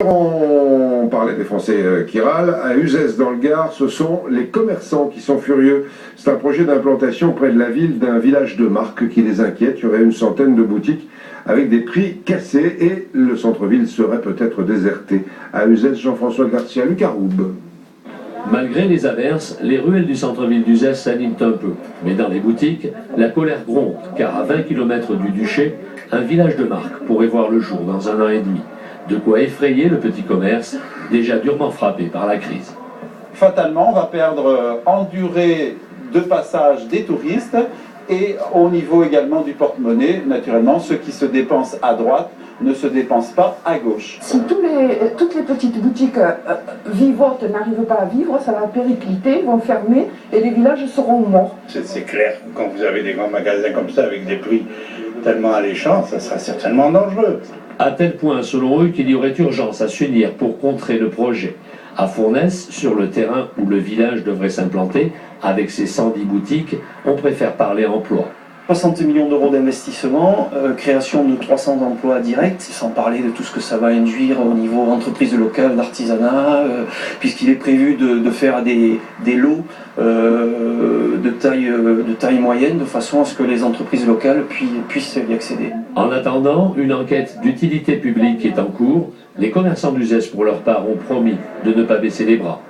On parlait des Français qui râlent. À Uzès, dans le Gard, ce sont les commerçants qui sont furieux. C'est un projet d'implantation près de la ville d'un village de marque qui les inquiète. Il y aurait une centaine de boutiques avec des prix cassés et le centre-ville serait peut-être déserté. À Uzès, Jean-François Garcia, Lucaroube. Malgré les averses, les ruelles du centre-ville d'Uzès s'animent un peu. Mais dans les boutiques, la colère gronde, car à 20 km du Duché, un village de marque pourrait voir le jour dans 1 an et demi. De quoi effrayer le petit commerce, déjà durement frappé par la crise. Fatalement, on va perdre en durée de passage des touristes et au niveau également du porte-monnaie. Naturellement, ceux qui se dépensent à droite ne se dépensent pas à gauche. Si toutes les petites boutiques vivantes n'arrivent pas à vivre, ça va péricliter, vont fermer et les villages seront morts. C'est clair, quand vous avez des grands magasins comme ça avec des prix tellement alléchants, ça sera certainement dangereux. À tel point, selon eux, qu'il y aurait urgence à s'unir pour contrer le projet. À Fournaise, sur le terrain où le village devrait s'implanter, avec ses 110 boutiques, on préfère parler emploi. 60 millions d'euros d'investissement, création de 300 emplois directs, sans parler de tout ce que ça va induire au niveau entreprise locale, d'artisanat, puisqu'il est prévu de faire des lots de taille moyenne, de façon à ce que les entreprises locales puissent y accéder. En attendant, une enquête d'utilité publique est en cours. Les commerçants d'Uzès, pour leur part, ont promis de ne pas baisser les bras.